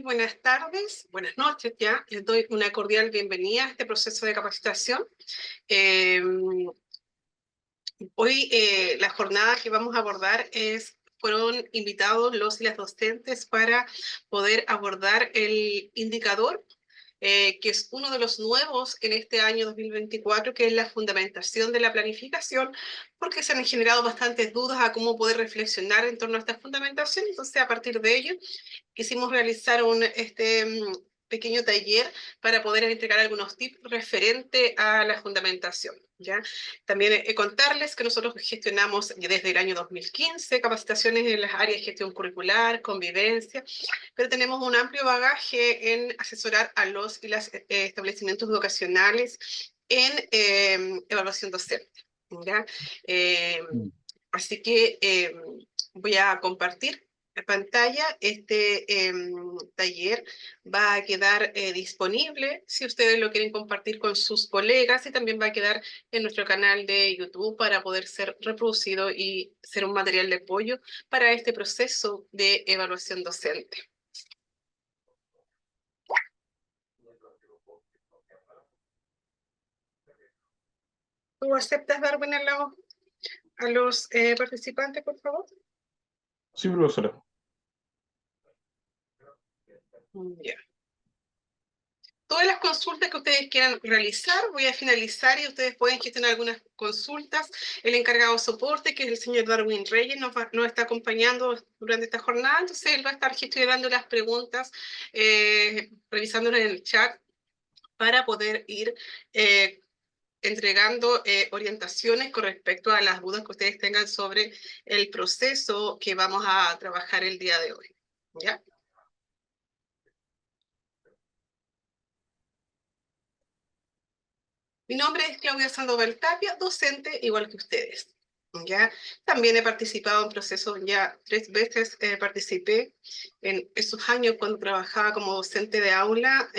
Buenas tardes, buenas noches ya. Les doy una cordial bienvenida a este proceso de capacitación. Eh, Hoy la jornada que vamos a abordar fueron invitados los y las docentes para poder abordar el indicador, que es uno de los nuevos en este año 2024, que es la fundamentación de la planificación, porque se han generado bastantes dudas a cómo poder reflexionar en torno a esta fundamentación. Entonces, a partir de ello, quisimos realizar un pequeño taller para poder entregar algunos tips referente a la fundamentación, ¿ya? También contarles que nosotros gestionamos desde el año 2015 capacitaciones en las áreas de gestión curricular, convivencia, pero tenemos un amplio bagaje en asesorar a los y las establecimientos educacionales en evaluación docente, ¿ya? Eh, Mm. Así que voy a compartir pantalla. Este taller va a quedar disponible si ustedes lo quieren compartir con sus colegas, y también va a quedar en nuestro canal de YouTube para poder ser reproducido y ser un material de apoyo para este proceso de evaluación docente. ¿Tú aceptas, Darwin, a los participantes, por favor? Sí, profesora. Ya. Todas las consultas que ustedes quieran realizar, voy a finalizar y ustedes pueden gestionar algunas consultas. El encargado de soporte, que es el señor Darwin Reyes, nos está acompañando durante esta jornada, entonces él va a estar gestionando las preguntas, revisándolas en el chat para poder ir entregando orientaciones con respecto a las dudas que ustedes tengan sobre el proceso que vamos a trabajar el día de hoy, ¿ya? Mi nombre es Claudia Sandoval Tapia, docente igual que ustedes, ¿ya? También he participado en procesos, ya 3 veces participé en esos años cuando trabajaba como docente de aula.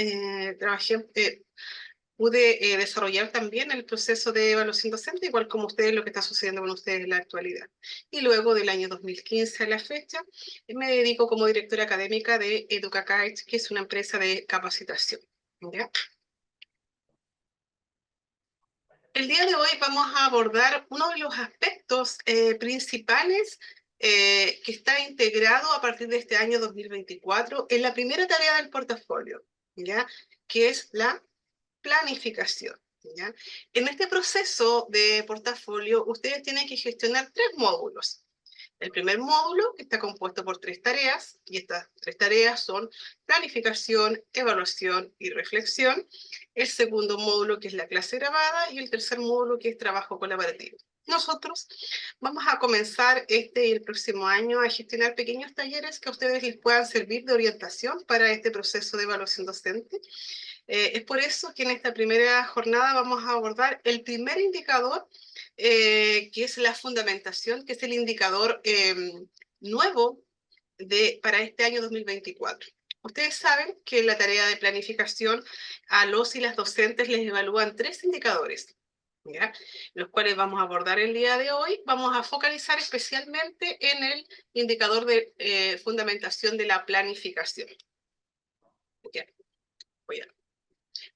Pude desarrollar también el proceso de evaluación docente, igual como ustedes, lo que está sucediendo con ustedes en la actualidad. Y luego del año 2015 a la fecha, me dedico como directora académica de EducaKite, que es una empresa de capacitación, ¿ya? El día de hoy vamos a abordar uno de los aspectos principales que está integrado a partir de este año 2024 en la primera tarea del portafolio, ¿ya? Que es la planificación, ¿ya? En este proceso de portafolio, ustedes tienen que gestionar 3 módulos. El primer módulo, que está compuesto por 3 tareas, y estas 3 tareas son planificación, evaluación y reflexión. El segundo módulo, que es la clase grabada, y el tercer módulo, que es trabajo colaborativo. Nosotros vamos a comenzar este y el próximo año a gestionar pequeños talleres que a ustedes les puedan servir de orientación para este proceso de evaluación docente. Es por eso que en esta primera jornada vamos a abordar el primer indicador, que es la fundamentación, que es el indicador nuevo para este año 2024. Ustedes saben que en la tarea de planificación a los y las docentes les evalúan 3 indicadores, ¿ya? Los cuales vamos a abordar el día de hoy. Vamos a focalizar especialmente en el indicador de fundamentación de la planificación. ¿Ya? Voy a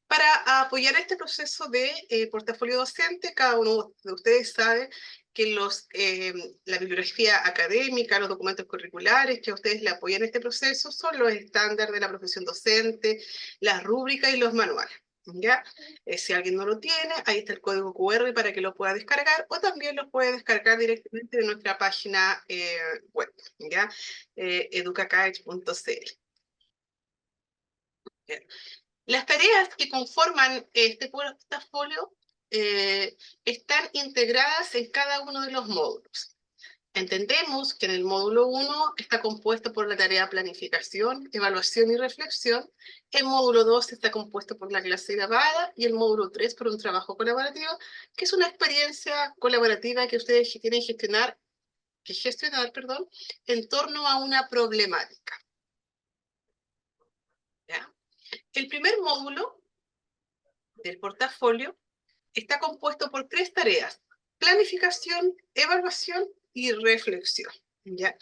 Para apoyar este proceso de portafolio docente, cada uno de ustedes sabe que la bibliografía académica, los documentos curriculares que a ustedes le apoyan este proceso son los estándares de la profesión docente, las rúbricas y los manuales, ¿ya? Si alguien no lo tiene, ahí está el código QR para que lo pueda descargar, o también lo puede descargar directamente de nuestra página web, ¿ya? educacaech.cl. Las tareas que conforman este portafolio están integradas en cada uno de los módulos. Entendemos que en el módulo 1 está compuesto por la tarea planificación, evaluación y reflexión. El módulo 2 está compuesto por la clase grabada, y el módulo 3 por un trabajo colaborativo, que es una experiencia colaborativa que ustedes tienen que gestionar, en torno a una problemática, ¿ya? El primer módulo del portafolio está compuesto por 3 tareas: planificación, evaluación y reflexión, ¿ya?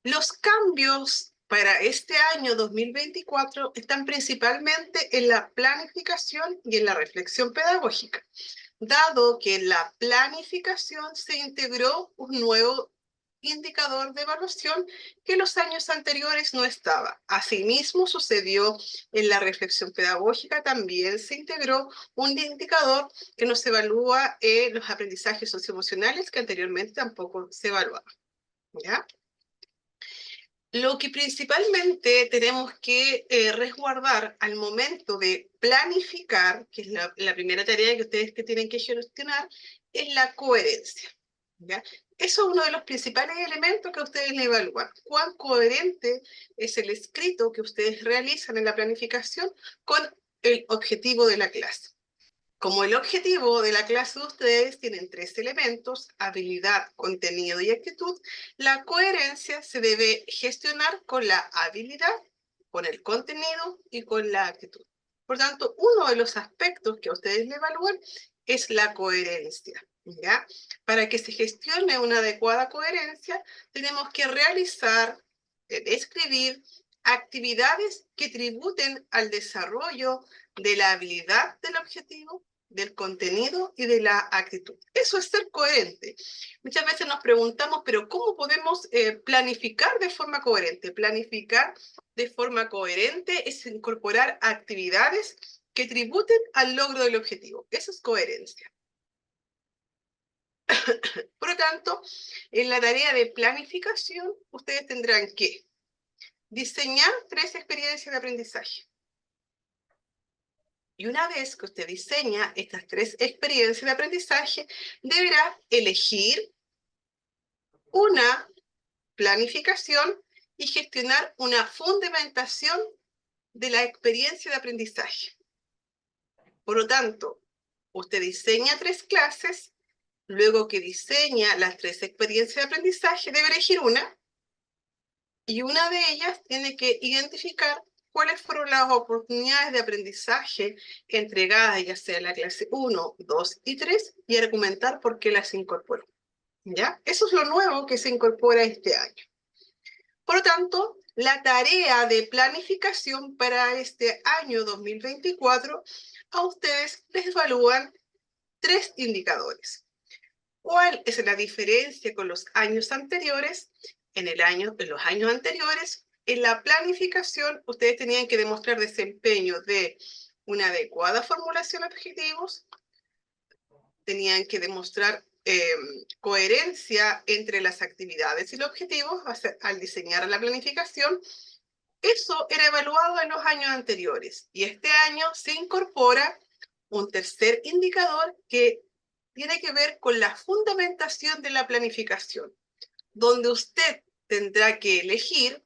Los cambios para este año 2024 están principalmente en la planificación y en la reflexión pedagógica, dado que en la planificación se integró un nuevo indicador de evaluación que en los años anteriores no estaba. Asimismo, sucedió en la reflexión pedagógica, también se integró un indicador que nos evalúa los aprendizajes socioemocionales que anteriormente tampoco se evaluaban. ¿Ya? Lo que principalmente tenemos que resguardar al momento de planificar, que es la primera tarea que ustedes tienen que gestionar, es la coherencia. ¿Ya? Eso es uno de los principales elementos que ustedes le evalúan. Cuán coherente es el escrito que ustedes realizan en la planificación con el objetivo de la clase. Como el objetivo de la clase de ustedes tienen 3 elementos, habilidad, contenido y actitud, la coherencia se debe gestionar con la habilidad, con el contenido y con la actitud. Por tanto, uno de los aspectos que ustedes le evalúan es la coherencia. ¿Ya? Para que se gestione una adecuada coherencia, tenemos que realizar, escribir actividades que tributen al desarrollo de la habilidad del objetivo, del contenido y de la actitud. Eso es ser coherente. Muchas veces nos preguntamos, pero ¿cómo podemos planificar de forma coherente? Planificar de forma coherente es incorporar actividades que tributen al logro del objetivo. Eso es coherencia. Por lo tanto, en la tarea de planificación, ustedes tendrán que diseñar 3 experiencias de aprendizaje. Y una vez que usted diseña estas 3 experiencias de aprendizaje, deberá elegir una planificación y gestionar una fundamentación de la experiencia de aprendizaje. Por lo tanto, usted diseña 3 clases, luego que diseña las 3 experiencias de aprendizaje, debe elegir una, y una de ellas tiene que identificar cuáles fueron las oportunidades de aprendizaje entregadas, ya sea en la clase 1, 2 y 3, y argumentar por qué las incorporó. ¿Ya? Eso es lo nuevo que se incorpora este año. Por lo tanto, la tarea de planificación para este año 2024, a ustedes les evalúan 3 indicadores. ¿Cuál es la diferencia con los años anteriores? En los años anteriores, en la planificación, ustedes tenían que demostrar desempeño de una adecuada formulación de objetivos, tenían que demostrar coherencia entre las actividades y los objetivos al diseñar la planificación. Eso era evaluado en los años anteriores y este año se incorpora un tercer indicador que tiene que ver con la fundamentación de la planificación, donde usted tendrá que elegir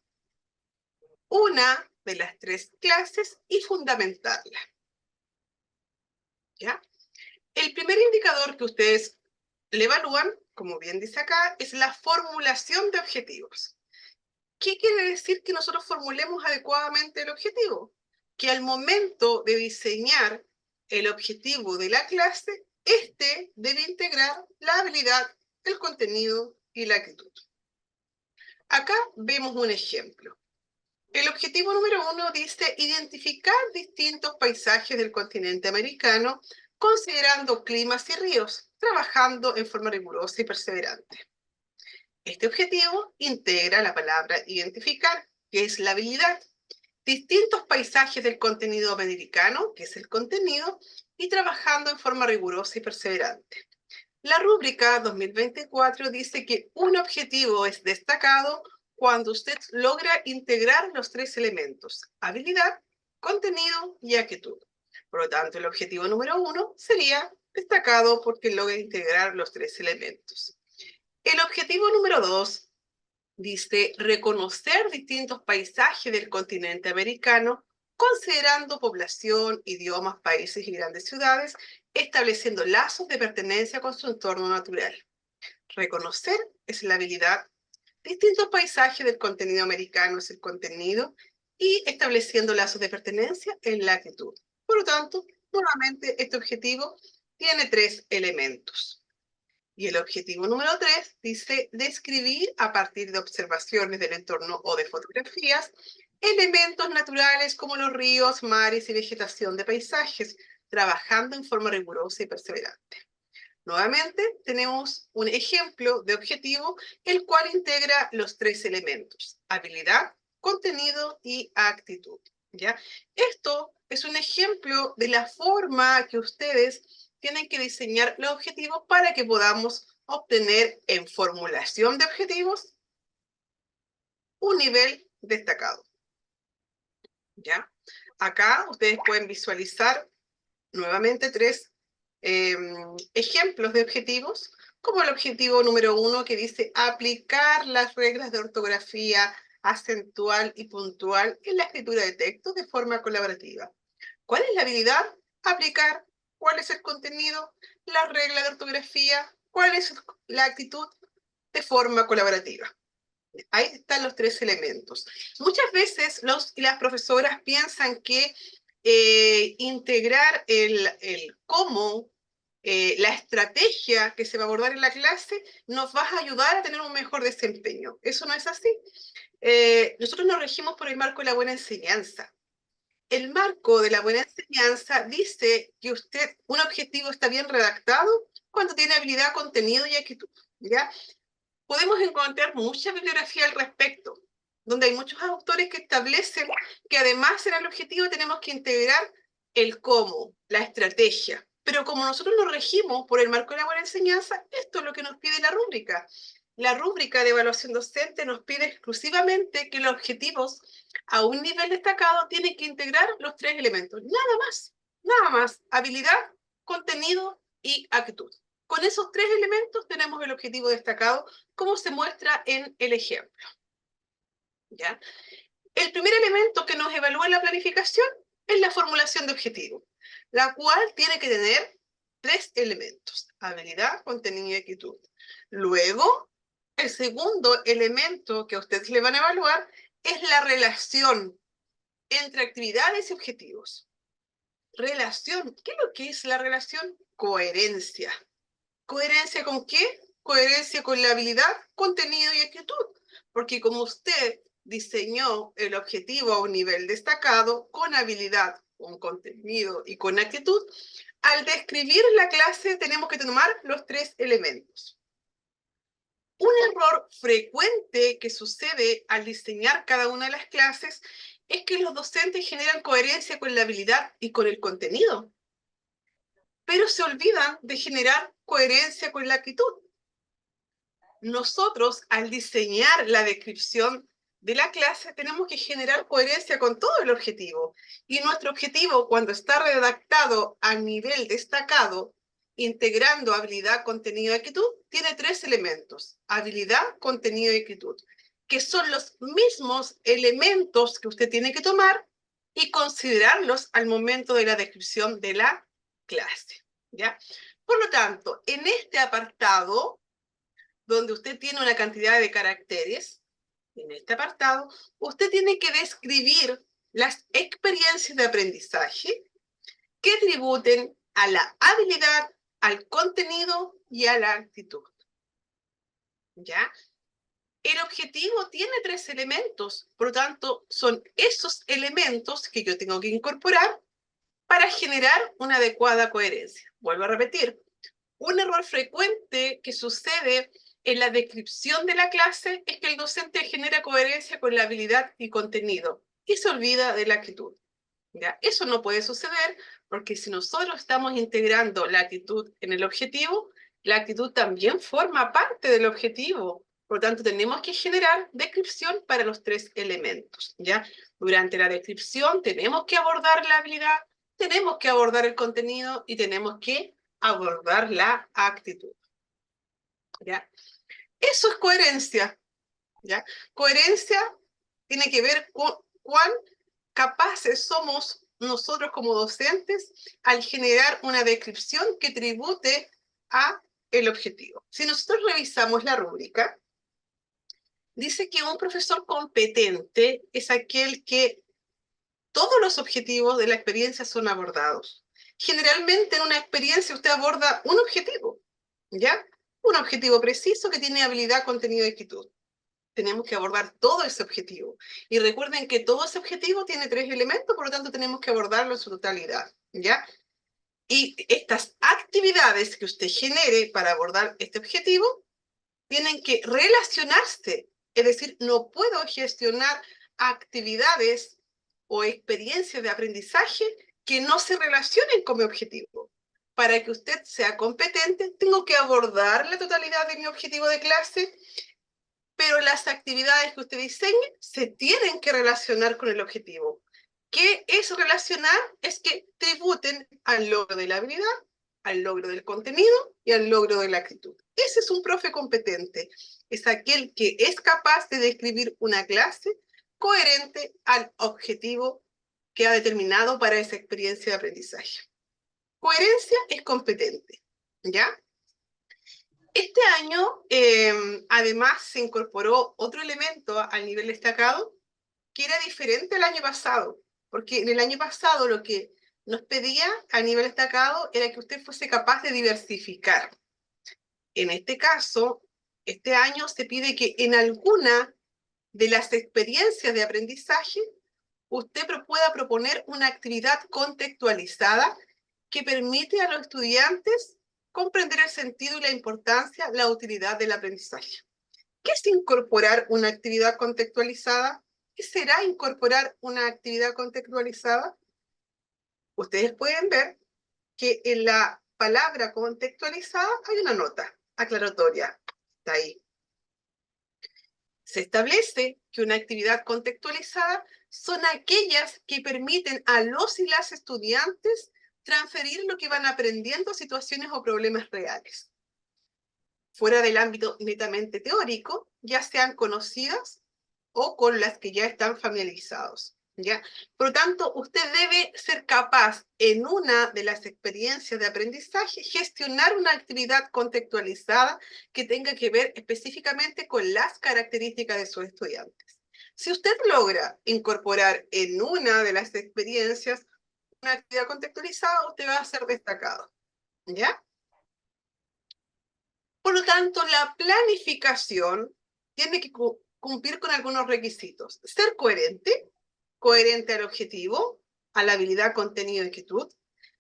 una de las 3 clases y fundamentarla. ¿Ya? El primer indicador que ustedes le evalúan, como bien dice acá, es la formulación de objetivos. ¿Qué quiere decir que nosotros formulemos adecuadamente el objetivo? Que al momento de diseñar el objetivo de la clase, este debe integrar la habilidad, el contenido y la actitud. Acá vemos un ejemplo. El objetivo número 1 dice identificar distintos paisajes del continente americano considerando climas y ríos, trabajando en forma rigurosa y perseverante. Este objetivo integra la palabra identificar, que es la habilidad, distintos paisajes del contenido americano, que es el contenido, y trabajando en forma rigurosa y perseverante. La rúbrica 2024 dice que un objetivo es destacado cuando usted logra integrar los 3 elementos, habilidad, contenido y actitud. Por lo tanto, el objetivo número 1 sería destacado porque logra integrar los 3 elementos. El objetivo número 2 dice reconocer distintos paisajes del continente americano, considerando población, idiomas, países y grandes ciudades, estableciendo lazos de pertenencia con su entorno natural. Reconocer es la habilidad, distintos paisajes del contenido americano es el contenido, y estableciendo lazos de pertenencia es la actitud. Por lo tanto, nuevamente, este objetivo tiene 3 elementos. Y el objetivo número 3 dice describir a partir de observaciones del entorno o de fotografías elementos naturales como los ríos, mares y vegetación de paisajes, trabajando en forma rigurosa y perseverante. Nuevamente, tenemos un ejemplo de objetivo, el cual integra los 3 elementos: habilidad, contenido y actitud. ¿Ya? Esto es un ejemplo de la forma que ustedes tienen que diseñar los objetivos para que podamos obtener en formulación de objetivos un nivel destacado. ¿Ya? Acá ustedes pueden visualizar nuevamente 3 ejemplos de objetivos, como el objetivo número 1 que dice aplicar las reglas de ortografía acentual y puntual en la escritura de texto de forma colaborativa. ¿Cuál es la habilidad? Aplicar. ¿Cuál es el contenido? La regla de ortografía. ¿Cuál es la actitud? De forma colaborativa. Ahí están los 3 elementos. Muchas veces los y las profesoras piensan que integrar el cómo, la estrategia que se va a abordar en la clase, nos va a ayudar a tener un mejor desempeño. Eso no es así. Nosotros nos regimos por el marco de la buena enseñanza. El marco de la buena enseñanza dice que un objetivo está bien redactado cuando tiene habilidad, contenido y actitud. ¿Ya? Podemos encontrar mucha bibliografía al respecto, donde hay muchos autores que establecen que además en el objetivo tenemos que integrar el cómo, la estrategia. Pero como nosotros nos regimos por el marco de la buena enseñanza, esto es lo que nos pide la rúbrica. La rúbrica de evaluación docente nos pide exclusivamente que los objetivos a un nivel destacado tienen que integrar los 3 elementos. Nada más. Habilidad, contenido y actitud. Con esos 3 elementos tenemos el objetivo destacado, como se muestra en el ejemplo. ¿Ya? El primer elemento que nos evalúa en la planificación es la formulación de objetivo, la cual tiene que tener 3 elementos: habilidad, contenido y actitud. Luego, el segundo elemento que a ustedes le van a evaluar es la relación entre actividades y objetivos. Relación. ¿Qué es lo que es la relación? Coherencia. ¿Coherencia con qué? Coherencia con la habilidad, contenido y actitud. Porque como usted diseñó el objetivo a un nivel destacado, con habilidad, con contenido y con actitud, al describir la clase tenemos que tomar los 3 elementos. Un error frecuente que sucede al diseñar cada una de las clases es que los docentes generan coherencia con la habilidad y con el contenido, pero se olvidan de generar coherencia con la actitud. Nosotros, al diseñar la descripción de la clase, tenemos que generar coherencia con todo el objetivo. Y nuestro objetivo, cuando está redactado a nivel destacado, integrando habilidad, contenido y actitud, tiene 3 elementos: habilidad, contenido y actitud, que son los mismos elementos que usted tiene que tomar y considerarlos al momento de la descripción de la clase. ¿Ya? Por lo tanto, en este apartado, donde usted tiene una cantidad de caracteres, en este apartado, usted tiene que describir las experiencias de aprendizaje que tributen a la habilidad, al contenido y a la actitud. ¿Ya? El objetivo tiene 3 elementos, por lo tanto, son esos elementos que yo tengo que incorporar para generar una adecuada coherencia. Vuelvo a repetir, un error frecuente que sucede en la descripción de la clase es que el docente genera coherencia con la habilidad y contenido y se olvida de la actitud. ¿Ya? Eso no puede suceder porque si nosotros estamos integrando la actitud en el objetivo, la actitud también forma parte del objetivo. Por lo tanto, tenemos que generar descripción para los 3 elementos. ¿Ya? Durante la descripción tenemos que abordar la habilidad, tenemos que abordar el contenido y tenemos que abordar la actitud. ¿Ya? Eso es coherencia. ¿Ya? Coherencia tiene que ver con cuán capaces somos nosotros como docentes al generar una descripción que tribute a el objetivo. Si nosotros revisamos la rúbrica, dice que un profesor competente es aquel que todos los objetivos de la experiencia son abordados. Generalmente en una experiencia usted aborda un objetivo, ¿ya? un objetivo preciso que tiene habilidad, contenido y actitud. Tenemos que abordar todo ese objetivo. Y recuerden que todo ese objetivo tiene 3 elementos, por lo tanto tenemos que abordarlo en su totalidad, ¿ya? Y estas actividades que usted genere para abordar este objetivo tienen que relacionarse. Es decir, no puedo gestionar actividades o experiencias de aprendizaje que no se relacionen con mi objetivo. Para que usted sea competente, tengo que abordar la totalidad de mi objetivo de clase, pero las actividades que usted diseñe se tienen que relacionar con el objetivo. ¿Qué es relacionar? Es que tributen al logro de la habilidad, al logro del contenido y al logro de la actitud. Ese es un profe competente. Es aquel que es capaz de describir una clase coherente al objetivo que ha determinado para esa experiencia de aprendizaje. Coherencia es competente, ¿ya? Este año, además, se incorporó otro elemento al nivel destacado que era diferente al año pasado, porque en el año pasado lo que nos pedía a nivel destacado era que usted fuese capaz de diversificar. En este caso, este año se pide que en alguna de las experiencias de aprendizaje usted pueda proponer una actividad contextualizada que permite a los estudiantes comprender el sentido y la importancia, la utilidad del aprendizaje. ¿Qué es incorporar una actividad contextualizada? ¿Qué será incorporar una actividad contextualizada? Ustedes pueden ver que en la palabra contextualizada hay una nota aclaratoria. Está ahí. Se establece que una actividad contextualizada son aquellas que permiten a los y las estudiantes transferir lo que van aprendiendo a situaciones o problemas reales, fuera del ámbito netamente teórico, ya sean conocidas o con las que ya están familiarizados, ¿ya? Por lo tanto, usted debe ser capaz en una de las experiencias de aprendizaje gestionar una actividad contextualizada que tenga que ver específicamente con las características de sus estudiantes. Si usted logra incorporar en una de las experiencias una actividad contextualizada, usted va a ser destacado, ¿ya? Por lo tanto, la planificación tiene que cumplir con algunos requisitos. Ser coherente, coherente al objetivo, a la habilidad, contenido y actitud.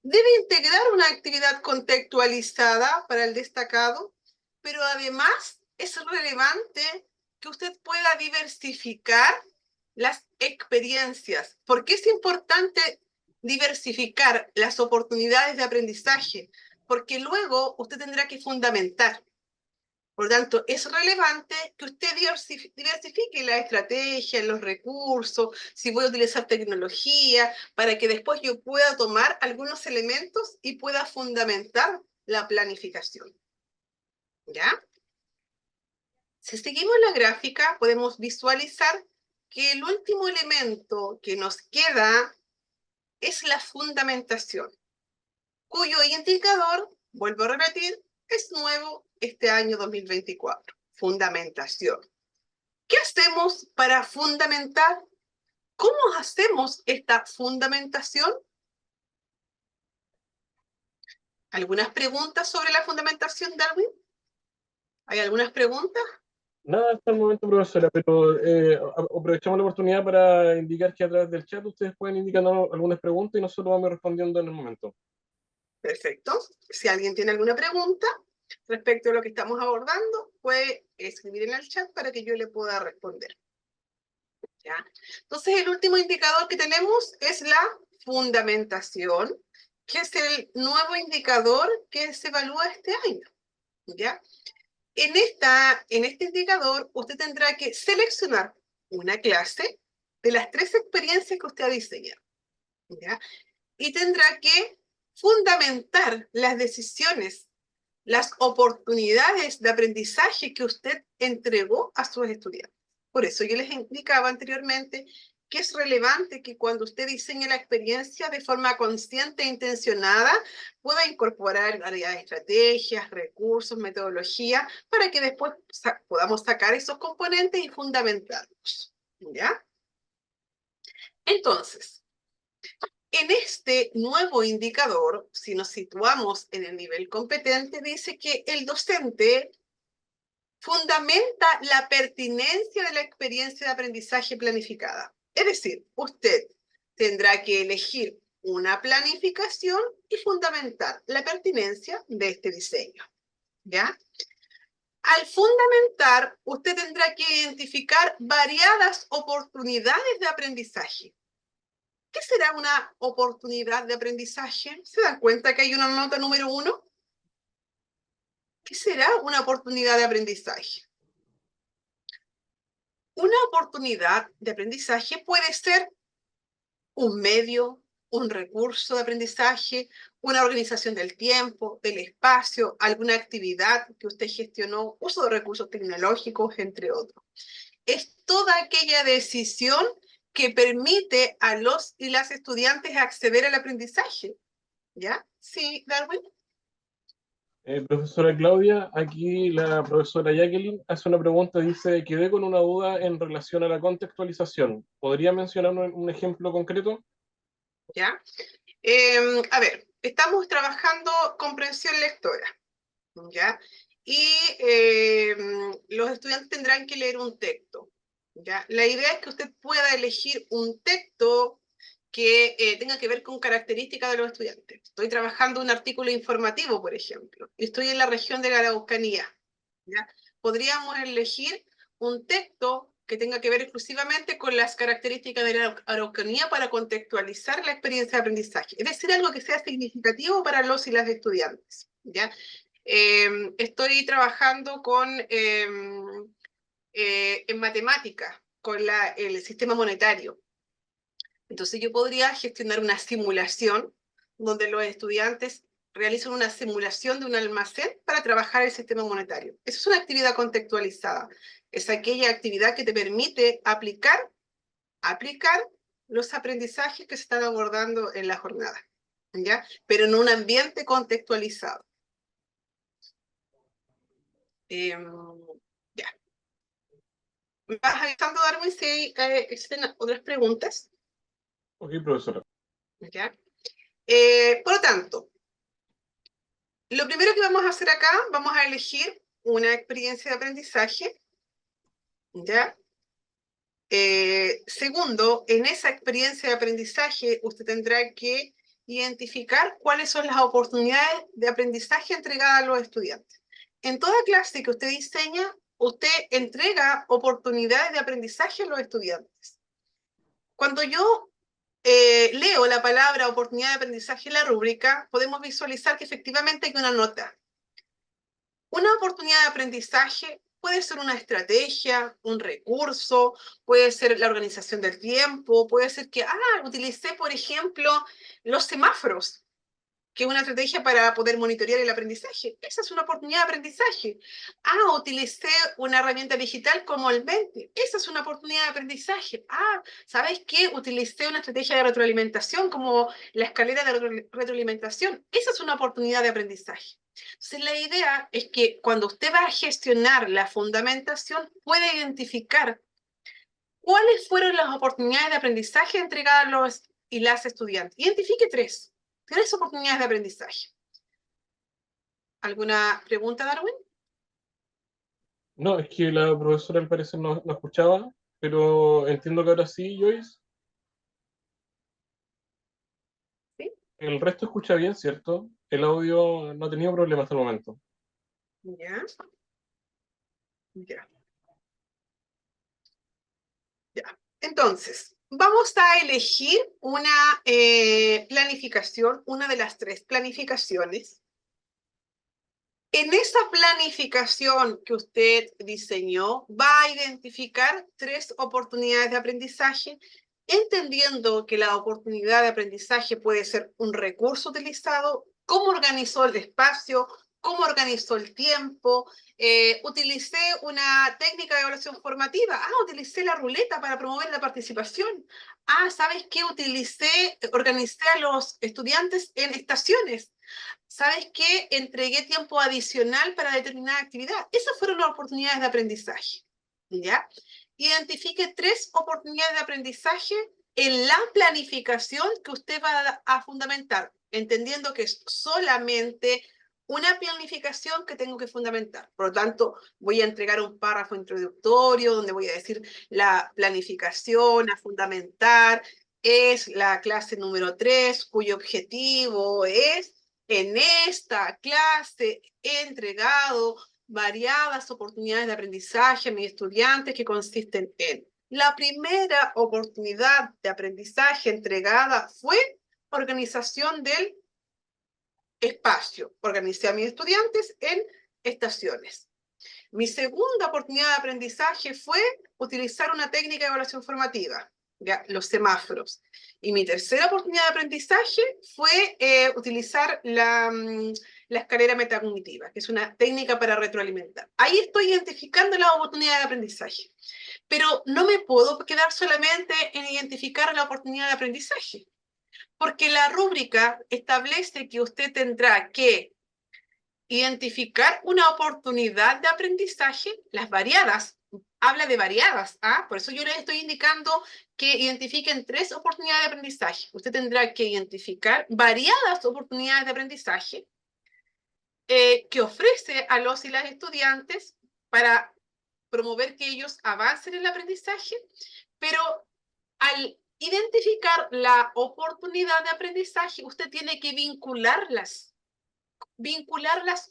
Debe integrar una actividad contextualizada para el destacado, pero además es relevante que usted pueda diversificar las experiencias. ¿Por qué es importante diversificar las oportunidades de aprendizaje? Porque luego usted tendrá que fundamentar. Por lo tanto, es relevante que usted diversifique la estrategia, los recursos, si voy a utilizar tecnología, para que después yo pueda tomar algunos elementos y pueda fundamentar la planificación. ¿Ya? Si seguimos la gráfica, podemos visualizar que el último elemento que nos queda es la fundamentación, cuyo indicador, vuelvo a repetir, es nuevo este año 2024. Fundamentación. ¿Qué hacemos para fundamentar? ¿Cómo hacemos esta fundamentación? ¿Algunas preguntas sobre la fundamentación, Darwin? ¿Hay algunas preguntas? Nada hasta el momento, profesora, pero aprovechamos la oportunidad para indicar que a través del chat ustedes pueden indicarnos algunas preguntas y nosotros vamos respondiendo en el momento. Perfecto. Si alguien tiene alguna pregunta respecto a lo que estamos abordando, puede escribir en el chat para que yo le pueda responder. ¿Ya? Entonces, el último indicador que tenemos es la fundamentación, que es el nuevo indicador que se evalúa este año. ¿Ya? En este indicador, usted tendrá que seleccionar una clase de las 3 experiencias que usted ha diseñado, ¿ya? Y tendrá que fundamentar las decisiones, las oportunidades de aprendizaje que usted entregó a sus estudiantes. Por eso yo les indicaba anteriormente que es relevante que cuando usted diseñe la experiencia de forma consciente e intencionada, pueda incorporar varias estrategias, recursos, metodología, para que después podamos sacar esos componentes y fundamentarlos, ¿ya? Entonces, En este nuevo indicador, si nos situamos en el nivel competente, dice que el docente fundamenta la pertinencia de la experiencia de aprendizaje planificada. Es decir, usted tendrá que elegir una planificación y fundamentar la pertinencia de este diseño, ¿ya? Al fundamentar, usted tendrá que identificar variadas oportunidades de aprendizaje. ¿Qué será una oportunidad de aprendizaje? ¿Se dan cuenta que hay una nota número 1? ¿Qué será una oportunidad de aprendizaje? Una oportunidad de aprendizaje puede ser un medio, un recurso de aprendizaje, una organización del tiempo, del espacio, alguna actividad que usted gestionó, uso de recursos tecnológicos, entre otros. Es toda aquella decisión que permite a los y las estudiantes acceder al aprendizaje. ¿Ya? Sí, Darwin. Profesora Claudia, aquí la profesora Jacqueline hace una pregunta, dice, quedé con una duda en relación a la contextualización. ¿Podría mencionar un ejemplo concreto? ¿Ya? A ver, estamos trabajando comprensión lectora, ¿ya? Y los estudiantes tendrán que leer un texto, ¿ya? La idea es que usted pueda elegir un texto que tenga que ver con características de los estudiantes. Estoy trabajando un artículo informativo, por ejemplo, y estoy en la región de la Araucanía, ¿ya? Podríamos elegir un texto que tenga que ver exclusivamente con las características de la Araucanía para contextualizar la experiencia de aprendizaje. Es decir, algo que sea significativo para los y las estudiantes, ¿ya? Estoy trabajando en matemática, con el sistema monetario. Entonces yo podría gestionar una simulación donde los estudiantes realizan una simulación de un almacén para trabajar el sistema monetario. Eso es una actividad contextualizada. Es aquella actividad que te permite aplicar los aprendizajes que se están abordando en la jornada, ¿ya? Pero en un ambiente contextualizado. Ya. ¿Vas avisando, Darwin, si existen otras preguntas? Ok, profesora. ¿Ya? Por lo tanto, lo primero que vamos a hacer acá, vamos a elegir una experiencia de aprendizaje, ¿ya? Segundo, en esa experiencia de aprendizaje, usted tendrá que identificar cuáles son las oportunidades de aprendizaje entregadas a los estudiantes. En toda clase que usted diseña, usted entrega oportunidades de aprendizaje a los estudiantes. Cuando yo leo la palabra oportunidad de aprendizaje en la rúbrica, podemos visualizar que efectivamente hay una nota. Una oportunidad de aprendizaje puede ser una estrategia, un recurso, puede ser la organización del tiempo, puede ser que, utilicé, por ejemplo, los semáforos, que es una estrategia para poder monitorear el aprendizaje. Esa es una oportunidad de aprendizaje. Utilicé una herramienta digital como el Menti. Esa es una oportunidad de aprendizaje. ¿Sabes qué? Utilicé una estrategia de retroalimentación como la escalera de retroalimentación. Esa es una oportunidad de aprendizaje. Entonces, la idea es que cuando usted va a gestionar la fundamentación, puede identificar cuáles fueron las oportunidades de aprendizaje entregadas a los y las estudiantes. Identifique tres oportunidades de aprendizaje. ¿Alguna pregunta, Darwin? No, es que la profesora al parecer no escuchaba, pero entiendo que ahora sí, Joyce. Sí. El resto escucha bien, ¿cierto? El audio no ha tenido problemas hasta el momento. Ya. Ya. Ya. Entonces, vamos a elegir una planificación, una de las tres planificaciones. En esa planificación que usted diseñó, va a identificar tres oportunidades de aprendizaje, entendiendo que la oportunidad de aprendizaje puede ser un recurso utilizado, cómo organizó el espacio, cómo organizó el tiempo, utilicé una técnica de evaluación formativa, utilicé la ruleta para promover la participación, ¿sabes qué? Organicé a los estudiantes en estaciones. ¿Sabes qué? Entregué tiempo adicional para determinada actividad. Esas fueron las oportunidades de aprendizaje, ¿ya? Identifique tres oportunidades de aprendizaje en la planificación que usted va a fundamentar, entendiendo que es solamente una planificación que tengo que fundamentar. Por lo tanto, voy a entregar un párrafo introductorio donde voy a decir la planificación a fundamentar es la clase número 3, cuyo objetivo es, en esta clase, he entregado variadas oportunidades de aprendizaje a mis estudiantes que consisten en la primera oportunidad de aprendizaje entregada fue organización del espacio. Organicé a mis estudiantes en estaciones. Mi segunda oportunidad de aprendizaje fue utilizar una técnica de evaluación formativa, ¿ya? Los semáforos. Y mi tercera oportunidad de aprendizaje fue utilizar la escalera metacognitiva, que es una técnica para retroalimentar. Ahí estoy identificando la oportunidad de aprendizaje. Pero no me puedo quedar solamente en identificar la oportunidad de aprendizaje, porque la rúbrica establece que usted tendrá que identificar una oportunidad de aprendizaje, las variadas, habla de variadas, ¿ah? Por eso yo les estoy indicando que identifiquen 3 oportunidades de aprendizaje. Usted tendrá que identificar variadas oportunidades de aprendizaje que ofrece a los y las estudiantes para promover que ellos avancen en el aprendizaje, pero al identificar la oportunidad de aprendizaje, usted tiene que vincularlas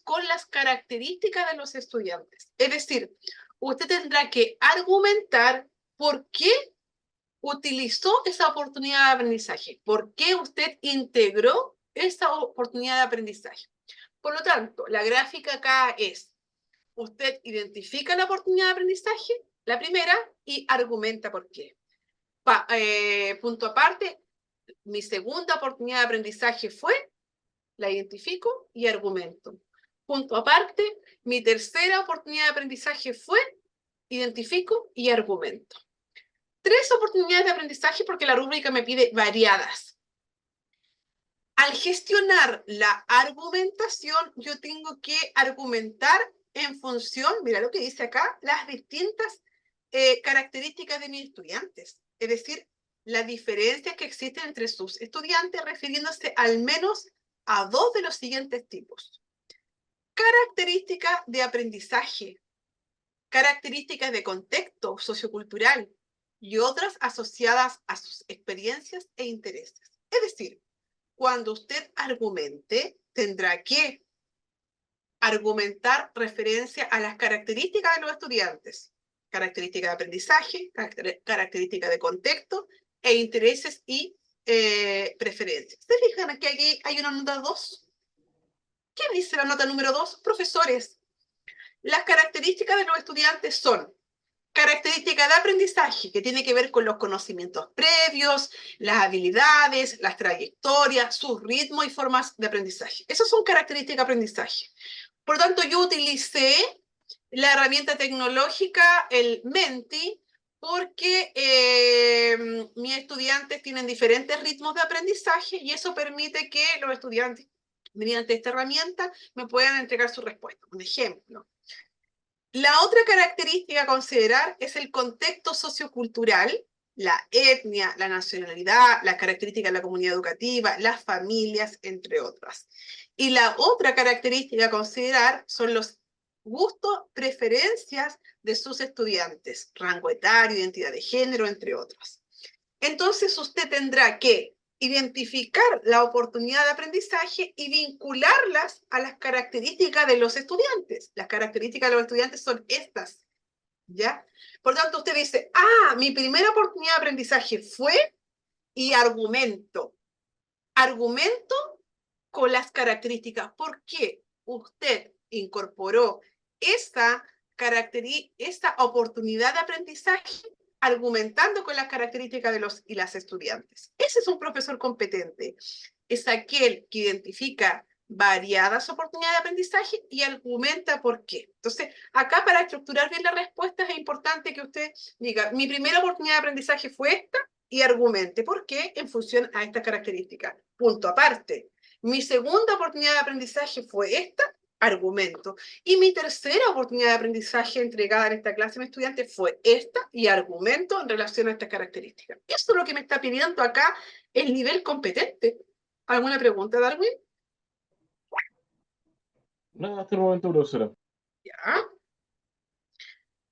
con las características de los estudiantes. Es decir, usted tendrá que argumentar por qué utilizó esa oportunidad de aprendizaje, por qué usted integró esa oportunidad de aprendizaje. Por lo tanto, la gráfica acá es, usted identifica la oportunidad de aprendizaje, la primera, y argumenta por qué. Punto aparte, mi segunda oportunidad de aprendizaje fue, la identifico y argumento. Punto aparte, mi tercera oportunidad de aprendizaje fue, identifico y argumento. 3 oportunidades de aprendizaje porque la rúbrica me pide variadas. Al gestionar la argumentación, yo tengo que argumentar en función, mira lo que dice acá, las distintas características de mis estudiantes. Es decir, las diferencias que existen entre sus estudiantes, refiriéndose al menos a 2 de los siguientes tipos. Características de aprendizaje, características de contexto sociocultural y otras asociadas a sus experiencias e intereses. Es decir, cuando usted argumente, tendrá que argumentar referencia a las características de los estudiantes, características de aprendizaje, características de contexto e intereses y preferencias. ¿Se fijan que aquí hay una nota 2? ¿Qué dice la nota número 2? Profesores, las características de los estudiantes son características de aprendizaje, que tiene que ver con los conocimientos previos, las habilidades, las trayectorias, sus ritmos y formas de aprendizaje. Esas son características de aprendizaje. Por lo tanto, yo utilicé la herramienta tecnológica, el Menti, porque mis estudiantes tienen diferentes ritmos de aprendizaje y eso permite que los estudiantes, mediante esta herramienta, me puedan entregar su respuesta. Un ejemplo. La otra característica a considerar es el contexto sociocultural, la etnia, la nacionalidad, las características de la comunidad educativa, las familias, entre otras. Y la otra característica a considerar son los gustos, preferencias de sus estudiantes, rango etario, identidad de género, entre otras. Entonces usted tendrá que identificar la oportunidad de aprendizaje y vincularlas a las características de los estudiantes. Las características de los estudiantes son estas, ¿ya? Por tanto, usted dice, mi primera oportunidad de aprendizaje fue, y argumento. Argumento con las características. ¿Por qué usted incorporó esta oportunidad de aprendizaje argumentando con las características de los y las estudiantes? Ese es un profesor competente. Es aquel que identifica variadas oportunidades de aprendizaje y argumenta por qué. Entonces, acá para estructurar bien la respuesta es importante que usted diga, mi primera oportunidad de aprendizaje fue esta y argumente por qué en función a esta característica. Punto aparte. Mi segunda oportunidad de aprendizaje fue esta argumento. Y mi tercera oportunidad de aprendizaje entregada en esta clase a mi estudiante fue esta, y argumento en relación a estas características. Eso es lo que me está pidiendo acá el nivel competente. ¿Alguna pregunta, Darwin? Nada, hasta el momento, profesora. Ya.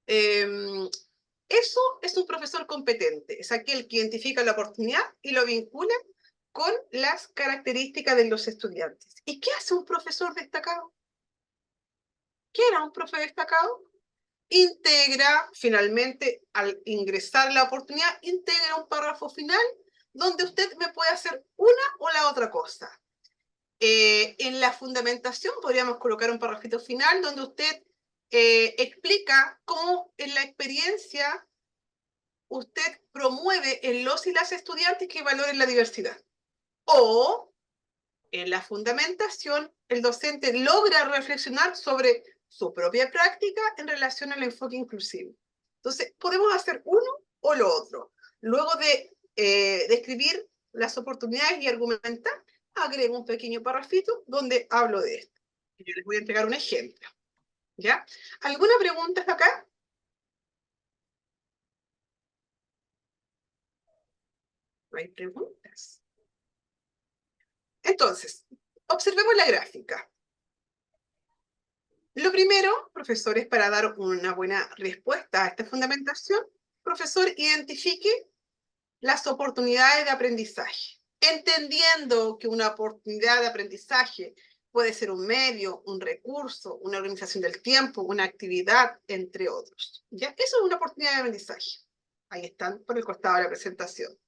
Eso es un profesor competente, es aquel que identifica la oportunidad y lo vincula con las características de los estudiantes. ¿Y qué hace un profesor destacado? ¿Qué era un profe destacado? Integra, finalmente, al ingresar la oportunidad, integra un párrafo final donde usted me puede hacer una o la otra cosa. En la fundamentación podríamos colocar un párrafito final donde usted explica cómo en la experiencia usted promueve en los y las estudiantes que valoren la diversidad. O en la fundamentación, el docente logra reflexionar sobre su propia práctica en relación al enfoque inclusivo. Entonces, podemos hacer uno o lo otro. Luego de describir las oportunidades y argumentar, agrego un pequeño parrafito donde hablo de esto. Yo les voy a entregar un ejemplo. ¿Ya? ¿Alguna pregunta hasta acá? No hay preguntas. Entonces, observemos la gráfica. Lo primero, profesores, para dar una buena respuesta a esta fundamentación, profesor, identifique las oportunidades de aprendizaje, entendiendo que una oportunidad de aprendizaje puede ser un medio, un recurso, una organización del tiempo, una actividad, entre otros. ¿Ya? Eso es una oportunidad de aprendizaje. Ahí están por el costado de la presentación.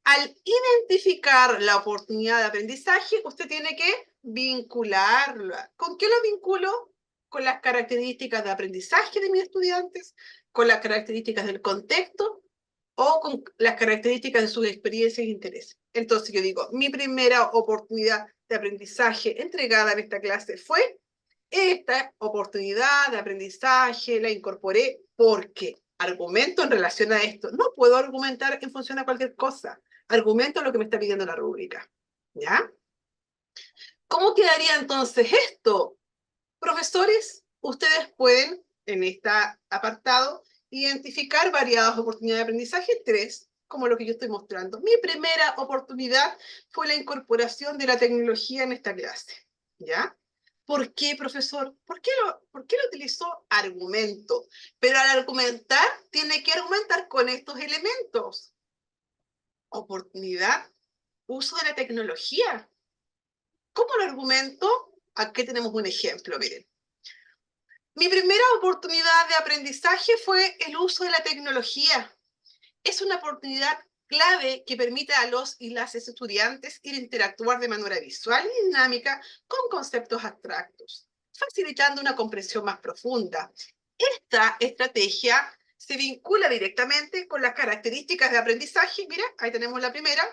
Al identificar la oportunidad de aprendizaje, usted tiene que vincularla. ¿Con qué lo vinculo? Con las características de aprendizaje de mis estudiantes, con las características del contexto o con las características de sus experiencias e intereses. Entonces yo digo, mi primera oportunidad de aprendizaje entregada en esta clase fue esta oportunidad de aprendizaje, la incorporé porque argumento en relación a esto. No puedo argumentar en función a cualquier cosa. Argumento lo que me está pidiendo la rúbrica. ¿Ya? ¿Cómo quedaría entonces esto? Profesores, ustedes pueden, en este apartado, identificar variadas oportunidades de aprendizaje, tres, como lo que yo estoy mostrando. Mi primera oportunidad fue la incorporación de la tecnología en esta clase. ¿Ya? ¿Por qué, profesor? ¿Por qué lo utilizó? Argumento. Pero al argumentar, tiene que argumentar con estos elementos. Oportunidad, uso de la tecnología. ¿Cómo lo argumento? Aquí tenemos un ejemplo, miren. Mi primera oportunidad de aprendizaje fue el uso de la tecnología. Es una oportunidad clave que permite a los y las estudiantes interactuar de manera visual y dinámica con conceptos abstractos, facilitando una comprensión más profunda. Esta estrategia se vincula directamente con las características de aprendizaje. Mira, ahí tenemos la primera,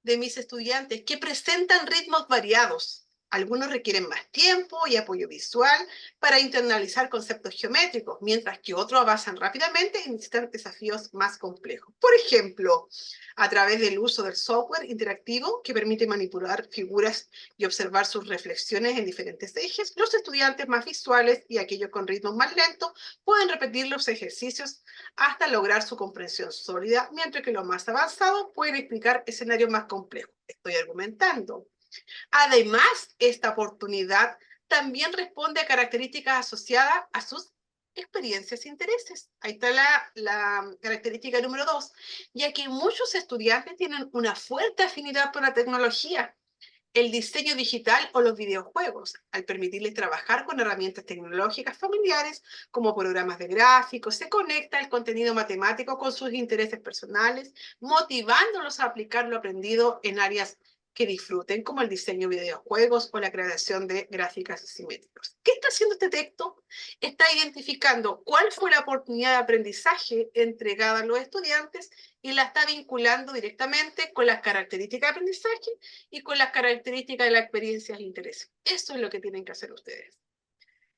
de mis estudiantes, que presentan ritmos variados. Algunos requieren más tiempo y apoyo visual para internalizar conceptos geométricos, mientras que otros avanzan rápidamente y necesitan desafíos más complejos. Por ejemplo, a través del uso del software interactivo que permite manipular figuras y observar sus reflexiones en diferentes ejes, los estudiantes más visuales y aquellos con ritmos más lentos pueden repetir los ejercicios hasta lograr su comprensión sólida, mientras que los más avanzados pueden explicar escenarios más complejos. Estoy argumentando. Además, esta oportunidad también responde a características asociadas a sus experiencias e intereses. Ahí está la característica número 2, ya que muchos estudiantes tienen una fuerte afinidad por la tecnología, el diseño digital o los videojuegos, al permitirles trabajar con herramientas tecnológicas familiares como programas de gráficos, se conecta el contenido matemático con sus intereses personales, motivándolos a aplicar lo aprendido en áreas que disfruten, como el diseño de videojuegos o la creación de gráficas simétricas. ¿Qué está haciendo este texto? Está identificando cuál fue la oportunidad de aprendizaje entregada a los estudiantes y la está vinculando directamente con las características de aprendizaje y con las características de las experiencias e intereses. Eso es lo que tienen que hacer ustedes.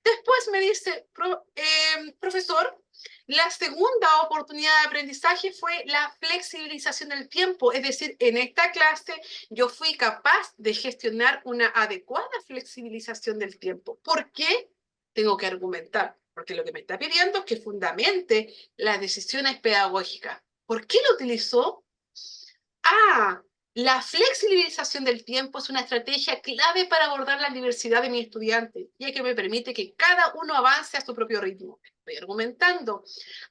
Después me dice, profesor, La segunda oportunidad de aprendizaje fue la flexibilización del tiempo, es decir, en esta clase yo fui capaz de gestionar una adecuada flexibilización del tiempo. ¿Por qué? Tengo que argumentar, porque lo que me está pidiendo es que fundamente las decisiones pedagógicas. ¿Por qué lo utilizó? La flexibilización del tiempo es una estrategia clave para abordar la diversidad de mis estudiantes, ya que me permite que cada uno avance a su propio ritmo. Estoy argumentando,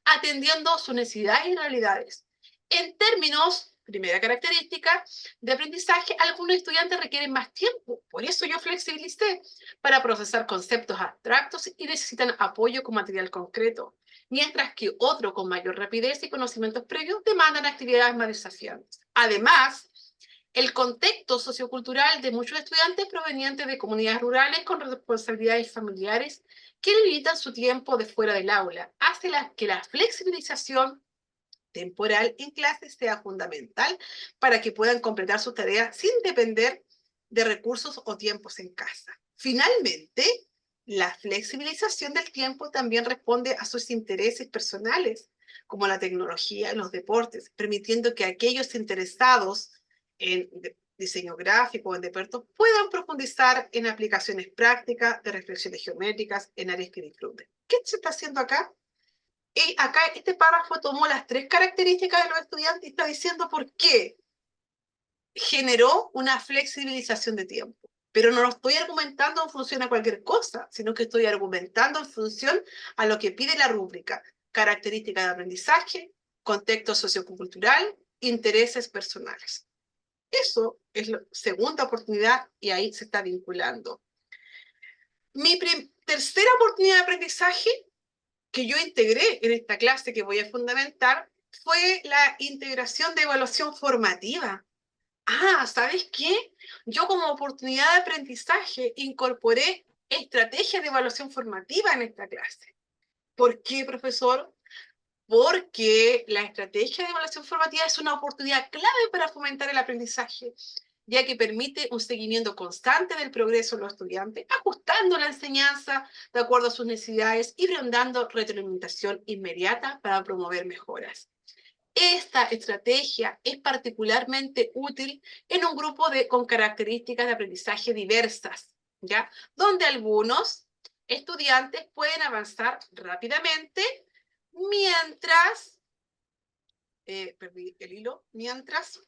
atendiendo sus necesidades y realidades. En términos, primera característica de aprendizaje, algunos estudiantes requieren más tiempo. Por eso yo flexibilicé para procesar conceptos abstractos y necesitan apoyo con material concreto, mientras que otros con mayor rapidez y conocimientos previos demandan actividades más desafiantes. Además, el contexto sociocultural de muchos estudiantes provenientes de comunidades rurales con responsabilidades familiares que limitan su tiempo de fuera del aula hace que la flexibilización temporal en clases sea fundamental para que puedan completar sus tareas sin depender de recursos o tiempos en casa. Finalmente, la flexibilización del tiempo también responde a sus intereses personales, como la tecnología y los deportes, permitiendo que aquellos interesados en diseño gráfico o en deportes puedan profundizar en aplicaciones prácticas de reflexiones geométricas en áreas que disfruten. ¿Qué se está haciendo acá? Y acá este párrafo tomó las 3 características de los estudiantes y está diciendo por qué generó una flexibilización de tiempo. Pero no lo estoy argumentando en función a cualquier cosa, sino que estoy argumentando en función a lo que pide la rúbrica. Características de aprendizaje, contexto sociocultural, intereses personales. Eso es la segunda oportunidad y ahí se está vinculando. Mi tercera oportunidad de aprendizaje que yo integré en esta clase que voy a fundamentar fue la integración de evaluación formativa. ¿Sabes qué? Yo como oportunidad de aprendizaje incorporé estrategias de evaluación formativa en esta clase. ¿Por qué, profesor? Porque la estrategia de evaluación formativa es una oportunidad clave para fomentar el aprendizaje, ya que permite un seguimiento constante del progreso de los estudiantes, ajustando la enseñanza de acuerdo a sus necesidades y brindando retroalimentación inmediata para promover mejoras. Esta estrategia es particularmente útil en un grupo con características de aprendizaje diversas, ¿ya? Donde algunos estudiantes pueden avanzar rápidamente mientras, perdí el hilo, mientras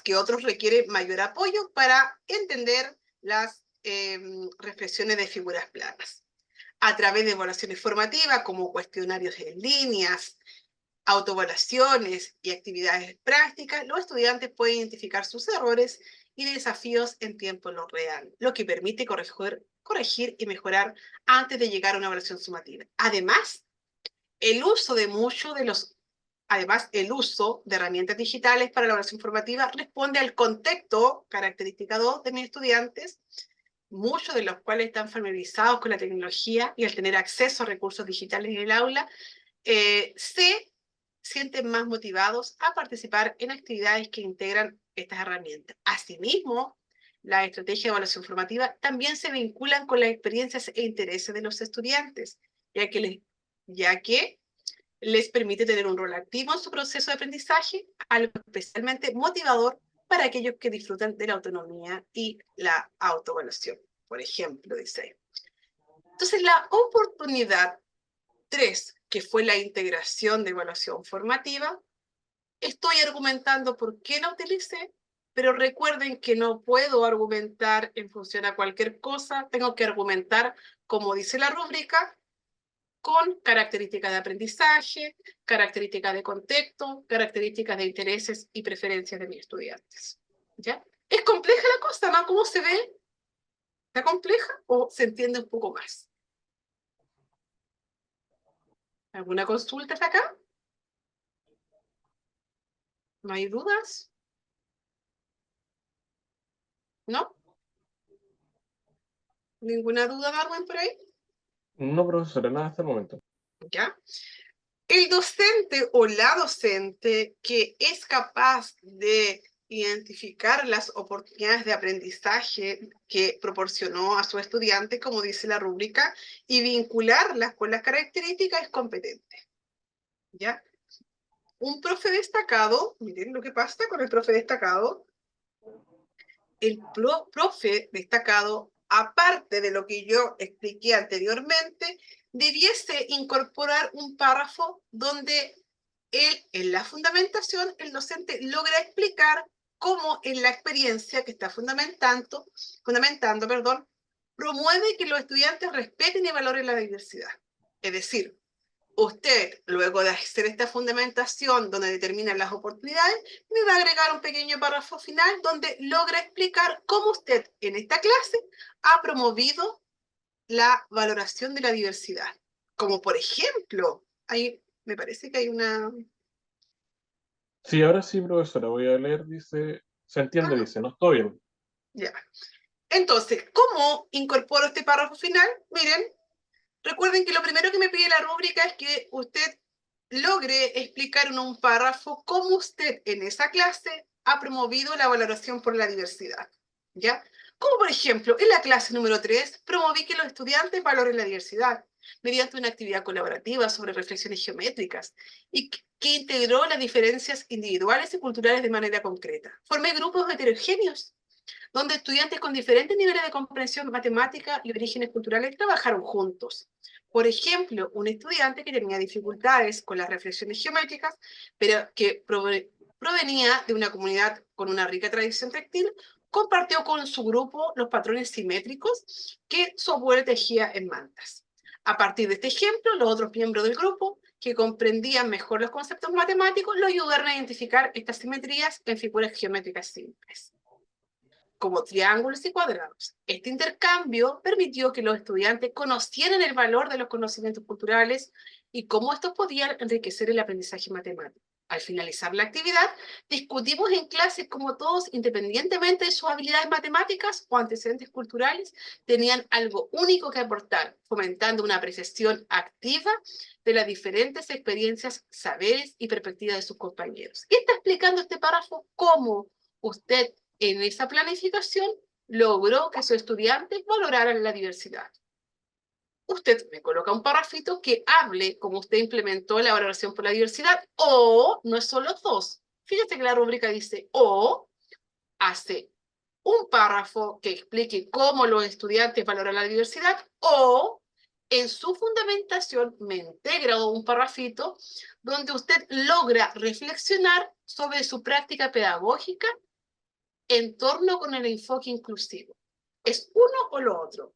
que otros requieren mayor apoyo para entender las reflexiones de figuras planas. A través de evaluaciones formativas como cuestionarios en líneas, autoevaluaciones y actividades prácticas, los estudiantes pueden identificar sus errores y desafíos en tiempo real, lo que permite corregir y mejorar antes de llegar a una evaluación sumativa. Además, el uso de el uso de herramientas digitales para la evaluación formativa responde al contexto, característica 2, de mis estudiantes, muchos de los cuales están familiarizados con la tecnología y al tener acceso a recursos digitales en el aula, se sienten más motivados a participar en actividades que integran estas herramientas. Asimismo, la estrategia de evaluación formativa también se vinculan con las experiencias e intereses de los estudiantes, ya que les permite tener un rol activo en su proceso de aprendizaje, algo especialmente motivador para aquellos que disfrutan de la autonomía y la autoevaluación, por ejemplo, dice. Entonces, la oportunidad 3, que fue la integración de evaluación formativa, estoy argumentando por qué la utilicé, pero recuerden que no puedo argumentar en función a cualquier cosa, tengo que argumentar, como dice la rúbrica, con características de aprendizaje, características de contexto, características de intereses y preferencias de mis estudiantes. ¿Ya? Es compleja la cosa, ¿no? ¿Cómo se ve? ¿Está compleja o se entiende un poco más? ¿Alguna consulta hasta acá? ¿No hay dudas? ¿No? ¿Ninguna duda, Darwin, por ahí? No, profesora, nada hasta el momento. ¿Ya? El docente o la docente que es capaz de identificar las oportunidades de aprendizaje que proporcionó a su estudiante, como dice la rúbrica, y vincularlas con las características competentes. ¿Ya? Un profe destacado, miren lo que pasa con el profe destacado. El profe destacado, aparte de lo que yo expliqué anteriormente, debiese incorporar un párrafo donde él, en la fundamentación, el docente logra explicar cómo en la experiencia que está fundamentando, promueve que los estudiantes respeten y valoren la diversidad. Es decir, usted, luego de hacer esta fundamentación donde determina las oportunidades, me va a agregar un pequeño párrafo final donde logra explicar cómo usted en esta clase ha promovido la valoración de la diversidad. Como por ejemplo, me parece que hay una... Sí, ahora sí, profesora, voy a leer, dice, se entiende, dice, no estoy bien. Ya. Entonces, ¿cómo incorporo este párrafo final? Miren, recuerden que lo primero que me pide la rúbrica es que usted logre explicar en un párrafo cómo usted en esa clase ha promovido la valoración por la diversidad. ¿Ya? Como por ejemplo, en la clase número 3, promoví que los estudiantes valoren la diversidad mediante una actividad colaborativa sobre reflexiones geométricas y que integró las diferencias individuales y culturales de manera concreta. Formé grupos heterogéneos donde estudiantes con diferentes niveles de comprensión matemática y orígenes culturales trabajaron juntos. Por ejemplo, un estudiante que tenía dificultades con las reflexiones geométricas, pero que provenía de una comunidad con una rica tradición textil, compartió con su grupo los patrones simétricos que su abuelo tejía en mantas. A partir de este ejemplo, los otros miembros del grupo, que comprendían mejor los conceptos matemáticos, lo ayudaron a identificar estas simetrías en figuras geométricas simples, como triángulos y cuadrados. Este intercambio permitió que los estudiantes conocieran el valor de los conocimientos culturales y cómo estos podían enriquecer el aprendizaje matemático. Al finalizar la actividad, discutimos en clase cómo todos, independientemente de sus habilidades matemáticas o antecedentes culturales, tenían algo único que aportar, fomentando una apreciación activa de las diferentes experiencias, saberes y perspectivas de sus compañeros. Y está explicando este párrafo cómo usted en esa planificación logró que sus estudiantes valoraran la diversidad. Usted me coloca un parrafito que hable cómo usted implementó la valoración por la diversidad, o no es solo dos. Fíjate que la rúbrica dice o hace un párrafo que explique cómo los estudiantes valoran la diversidad, o en su fundamentación me integra un parrafito donde usted logra reflexionar sobre su práctica pedagógica en torno con el enfoque inclusivo. ¿Es uno o lo otro?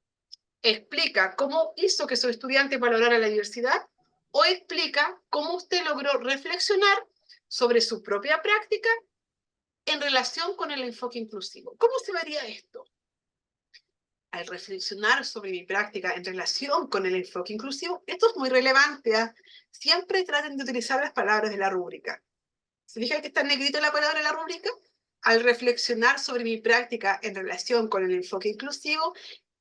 ¿Explica cómo hizo que sus estudiantes valoraran la diversidad o explica cómo usted logró reflexionar sobre su propia práctica en relación con el enfoque inclusivo? ¿Cómo se vería esto? Al reflexionar sobre mi práctica en relación con el enfoque inclusivo, esto es muy relevante, ¿eh? Siempre traten de utilizar las palabras de la rúbrica. ¿Se fijan que está en negrito la palabra de la rúbrica? Al reflexionar sobre mi práctica en relación con el enfoque inclusivo,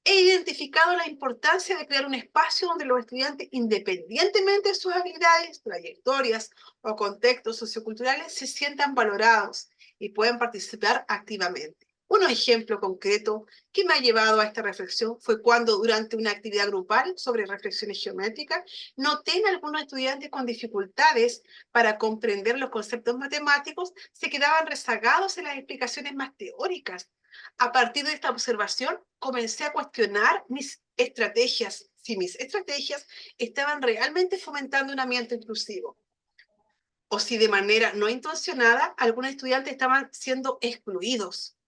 he identificado la importancia de crear un espacio donde los estudiantes, independientemente de sus habilidades, trayectorias o contextos socioculturales, se sientan valorados y puedan participar activamente. Un ejemplo concreto que me ha llevado a esta reflexión fue cuando durante una actividad grupal sobre reflexiones geométricas noté en algunos estudiantes con dificultades para comprender los conceptos matemáticos se quedaban rezagados en las explicaciones más teóricas. A partir de esta observación, comencé a cuestionar mis estrategias, si mis estrategias estaban realmente fomentando un ambiente inclusivo, o si de manera no intencionada algunos estudiantes estaban siendo excluidos.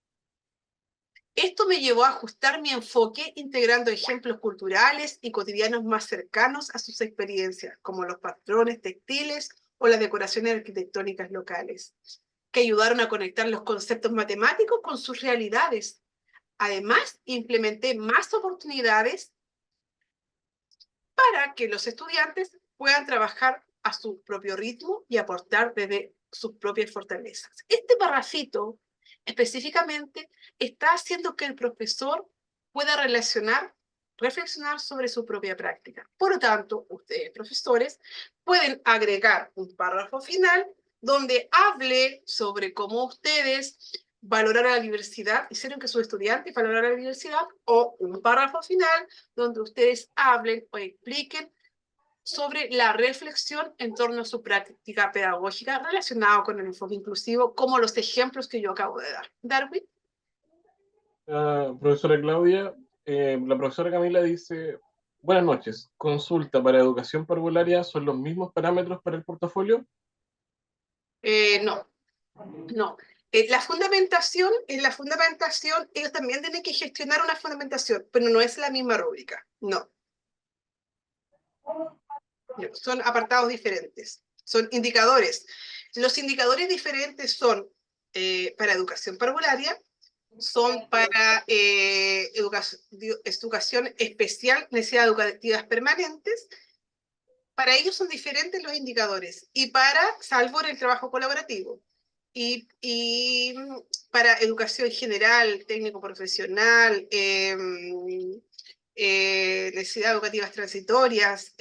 Esto me llevó a ajustar mi enfoque integrando ejemplos culturales y cotidianos más cercanos a sus experiencias, como los patrones textiles o las decoraciones arquitectónicas locales, que ayudaron a conectar los conceptos matemáticos con sus realidades. Además, implementé más oportunidades para que los estudiantes puedan trabajar a su propio ritmo y aportar desde sus propias fortalezas. Este parrafito específicamente está haciendo que el profesor pueda reflexionar sobre su propia práctica. Por lo tanto, ustedes, profesores, pueden agregar un párrafo final donde hable sobre cómo ustedes valoraron la diversidad, hicieron que sus estudiantes valoraran la diversidad, o un párrafo final donde ustedes hablen o expliquen sobre la reflexión en torno a su práctica pedagógica relacionada con el enfoque inclusivo, como los ejemplos que yo acabo de dar. Darwin. Profesora Claudia, la profesora Camila dice, buenas noches, consulta para educación parvularia, ¿son los mismos parámetros para el portafolio? No, no. La fundamentación, en la fundamentación, ellos también tienen que gestionar una fundamentación, pero no es la misma rúbrica, no. No, son apartados diferentes, son indicadores. Los indicadores diferentes son para educación parvularia, son para educación especial, necesidades educativas permanentes. Para ellos son diferentes los indicadores, y para, salvo en el trabajo colaborativo, y para educación general, técnico profesional, necesidades educativas transitorias,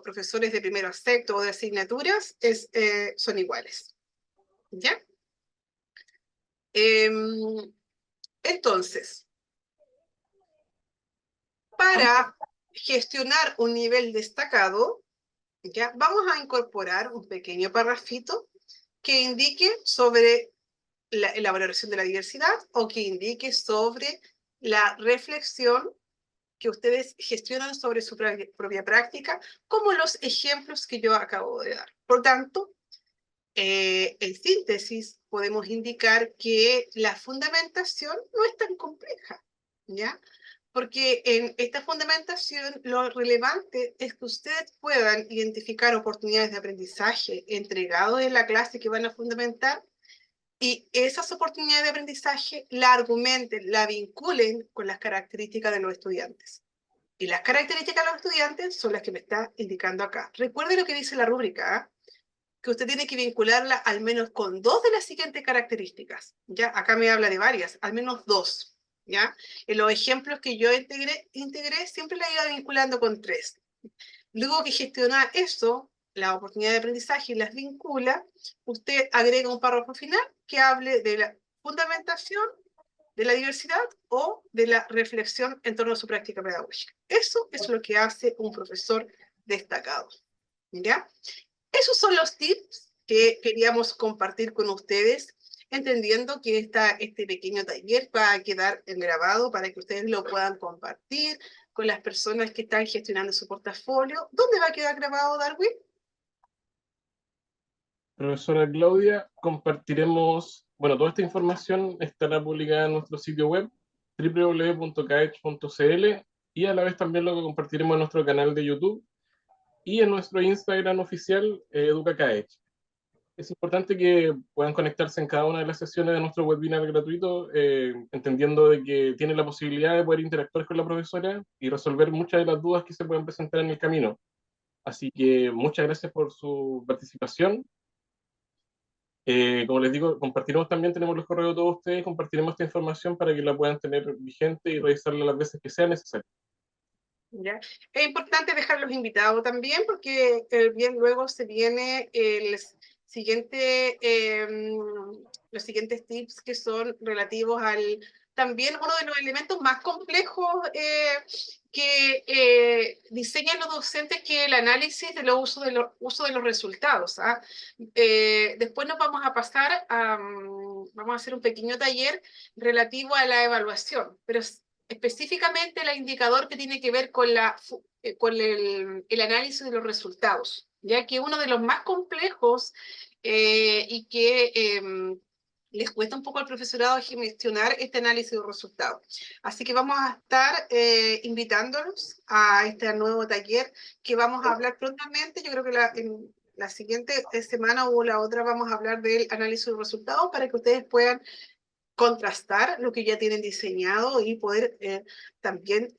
profesores de primero a sexto o de asignaturas, son iguales. ¿Ya? Entonces, para gestionar un nivel destacado, ¿ya? Vamos a incorporar un pequeño parrafito que indique sobre la valoración de la diversidad, o que indique sobre la reflexión que ustedes gestionan sobre su propia práctica, como los ejemplos que yo acabo de dar. Por tanto, en síntesis, podemos indicar que la fundamentación no es tan compleja, ¿ya? Porque en esta fundamentación lo relevante es que ustedes puedan identificar oportunidades de aprendizaje entregados en la clase que van a fundamentar, y esas oportunidades de aprendizaje la argumenten, la vinculen con las características de los estudiantes. Y las características de los estudiantes son las que me está indicando acá. Recuerde lo que dice la rúbrica, ¿eh? Que usted tiene que vincularla al menos con dos de las siguientes características. ¿Ya? Acá me habla de varias, al menos dos. ¿Ya? En los ejemplos que yo integré siempre la iba vinculando con tres. Luego que gestiona eso, la oportunidad de aprendizaje, y las vincula, usted agrega un párrafo final que hable de la fundamentación de la diversidad o de la reflexión en torno a su práctica pedagógica. Eso es lo que hace un profesor destacado. ¿Ya? Esos son los tips que queríamos compartir con ustedes, entendiendo que este pequeño taller va a quedar grabado para que ustedes lo puedan compartir con las personas que están gestionando su portafolio. ¿Dónde va a quedar grabado, Darwin? Profesora Claudia, compartiremos, bueno, toda esta información estará publicada en nuestro sitio web www.caech.cl, y a la vez también lo compartiremos en nuestro canal de YouTube y en nuestro Instagram oficial, EducaCaech. Es importante que puedan conectarse en cada una de las sesiones de nuestro webinar gratuito, entendiendo de que tienen la posibilidad de poder interactuar con la profesora y resolver muchas de las dudas que se pueden presentar en el camino. Así que muchas gracias por su participación. Como les digo, compartiremos también, tenemos los correos de todos ustedes, compartiremos esta información para que la puedan tener vigente y revisarla las veces que sea necesario. ¿Ya? Es importante dejarlos invitados también, porque bien luego se viene siguiente, los siguientes tips, que son relativos al, también uno de los elementos más complejos que diseñan los docentes, que es el análisis de los uso de los resultados. ¿Ah? Después nos vamos a pasar a, vamos a hacer un pequeño taller relativo a la evaluación, pero específicamente el indicador que tiene que ver con, con el análisis de los resultados, ya que uno de los más complejos y que les cuesta un poco al profesorado gestionar este análisis de resultados. Así que vamos a estar invitándolos a este nuevo taller que vamos a hablar prontamente. Yo creo que en la siguiente semana o la otra vamos a hablar del análisis de resultados, para que ustedes puedan contrastar lo que ya tienen diseñado y poder también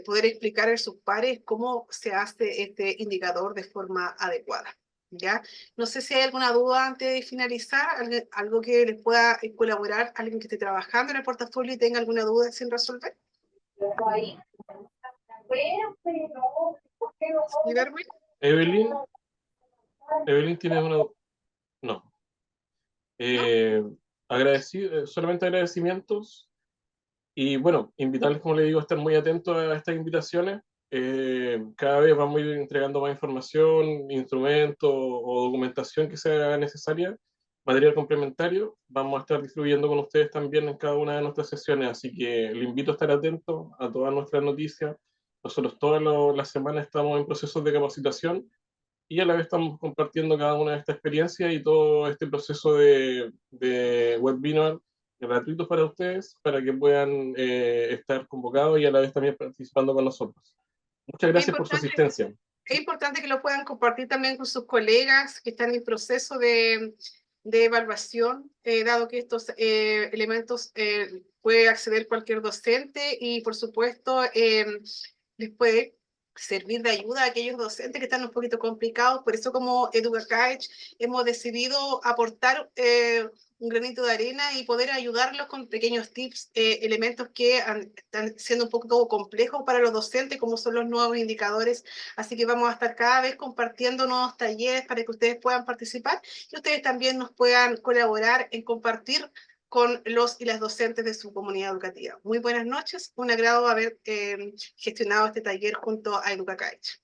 poder explicar a sus pares cómo se hace este indicador de forma adecuada. ¿Ya? No sé si hay alguna duda antes de finalizar, algo que les pueda colaborar, alguien que esté trabajando en el portafolio y tenga alguna duda sin resolver. ¿Sí, Darwin? Evelyn, Evelyn, ¿tienes una duda? No. ¿no? Solamente agradecimientos y bueno, invitarles, como le digo, a estar muy atentos a estas invitaciones. Cada vez vamos a ir entregando más información, instrumentos o documentación que sea necesaria, material complementario. Vamos a estar distribuyendo con ustedes también en cada una de nuestras sesiones, así que le invito a estar atento a todas nuestras noticias. Nosotros las semanas estamos en procesos de capacitación y a la vez estamos compartiendo cada una de estas experiencias y todo este proceso de webinar gratuitos para ustedes, para que puedan estar convocados y a la vez también participando con nosotros. Muchas Es gracias por su importante, asistencia. es importante que lo puedan compartir también con sus colegas que están en proceso de evaluación, dado que estos elementos puede acceder cualquier docente y, por supuesto, les puede servir de ayuda a aquellos docentes que están un poquito complicados. Por eso, como EducaCaech, hemos decidido aportar un granito de arena y poder ayudarlos con pequeños tips, elementos que están siendo un poco complejos para los docentes, como son los nuevos indicadores. Así que vamos a estar cada vez compartiendo nuevos talleres para que ustedes puedan participar y ustedes también nos puedan colaborar en compartir con los y las docentes de su comunidad educativa. Muy buenas noches, un agrado haber gestionado este taller junto a EducaCaech.